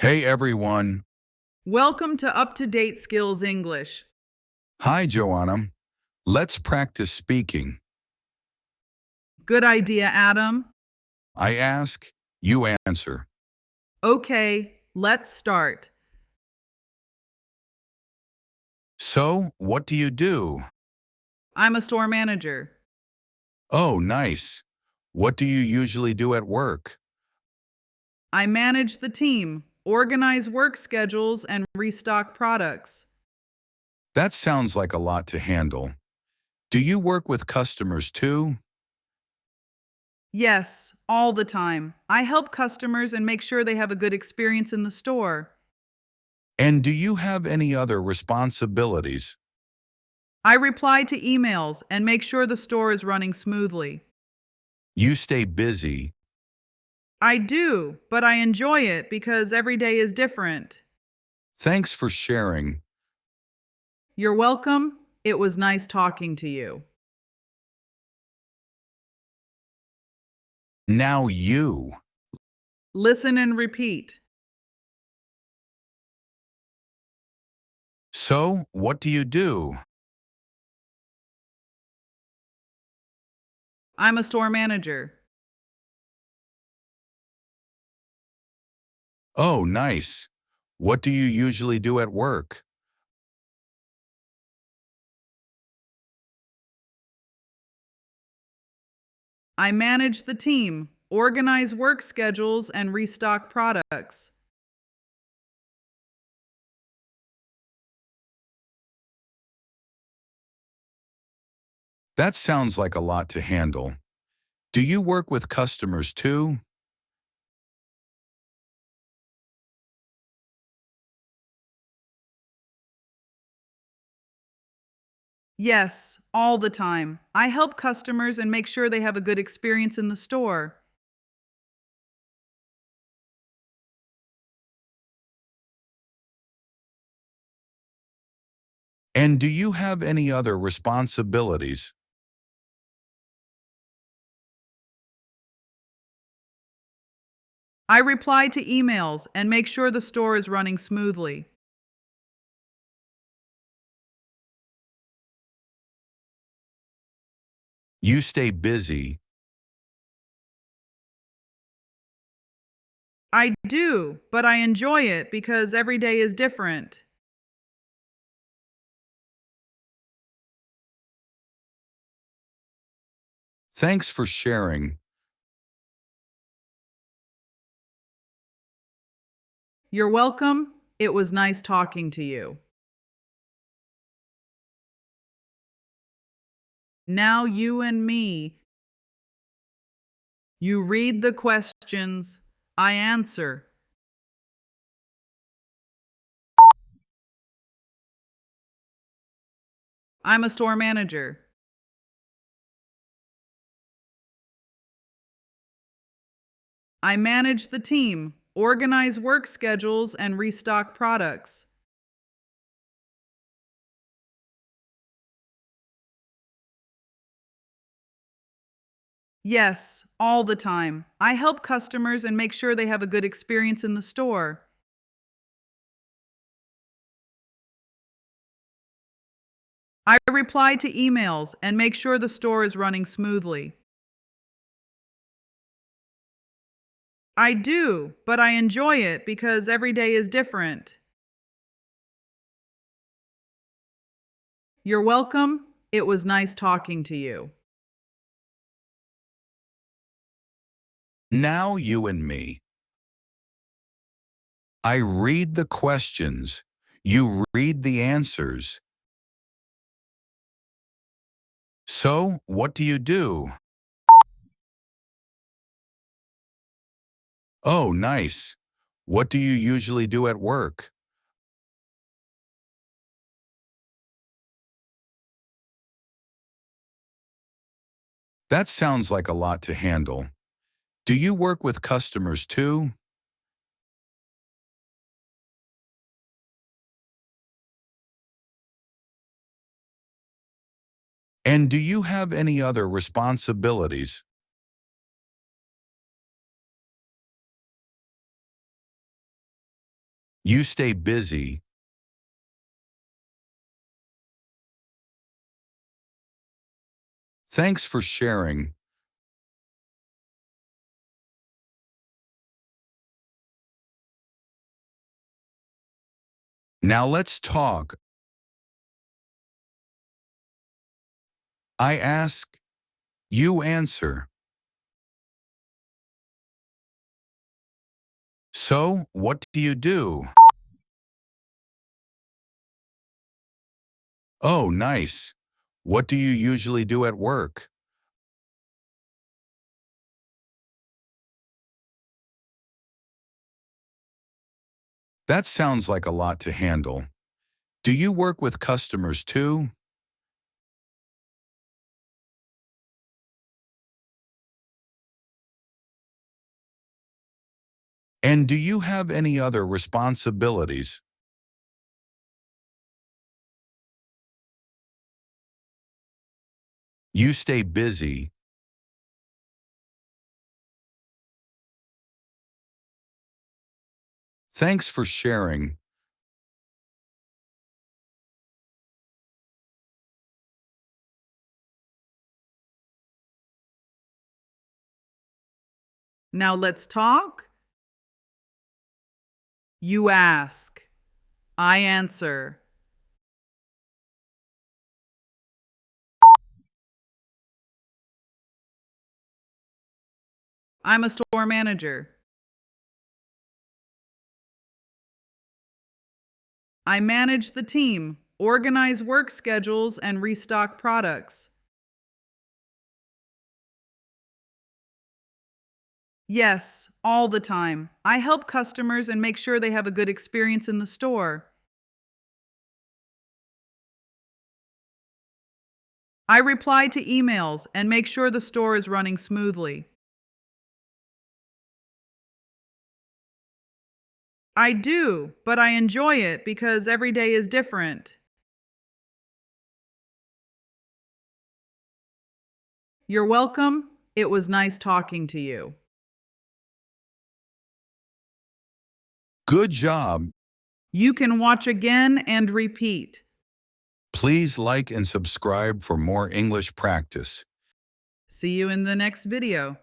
Hey everyone. Welcome to Up-to-Date Skills English. Hi Joanna. Let's practice speaking. Good idea, Adam. I ask, you answer. Okay, let's start. So, what do you do? I'm a store manager. Oh, nice. What do you usually do at work? I manage the team, organize work schedules, and restock products. That sounds like a lot to handle. Do you work with customers too? Yes, all the time. I help customers and make sure they have a good experience in the store. And do you have any other responsibilities? I reply to emails and make sure the store is running smoothly. You stay busy. I do, but I enjoy it because every day is different. Thanks for sharing. You're welcome. It was nice talking to you. Now you. Listen and repeat. So, what do you do? I'm a store manager. Oh, nice. What do you usually do at work? I manage the team, organize work schedules, and restock products. That sounds like a lot to handle. Do you work with customers too? Yes, all the time. I help customers and make sure they have a good experience in the store. And do you have any other responsibilities? I reply to emails and make sure the store is running smoothly. You stay busy. I do, but I enjoy it because every day is different. Thanks for sharing. You're welcome. It was nice talking to you. Now you and me. You read the questions, I answer. I'm a store manager. I manage the team, organize work schedules, and restock products. Yes, all the time. I help customers and make sure they have a good experience in the store. I reply to emails and make sure the store is running smoothly. I do, but I enjoy it because every day is different. You're welcome. It was nice talking to you. Now you and me. I read the questions. You read the answers. So, what do you do? Oh, nice. What do you usually do at work? That sounds like a lot to handle. Do you work with customers too? And do you have any other responsibilities? You stay busy. Thanks for sharing. Now let's talk. I ask, you answer. So, what do you do? Oh, nice. What do you usually do at work? That sounds like a lot to handle. Do you work with customers too? And do you have any other responsibilities? You stay busy. Thanks for sharing. Now let's talk. You ask. I answer. I'm a store manager. I manage the team, organize work schedules, and restock products. Yes, all the time. I help customers and make sure they have a good experience in the store. I reply to emails and make sure the store is running smoothly. I do, but I enjoy it because every day is different. You're welcome. It was nice talking to you. Good job. You can watch again and repeat. Please like and subscribe for more English practice. See you in the next video.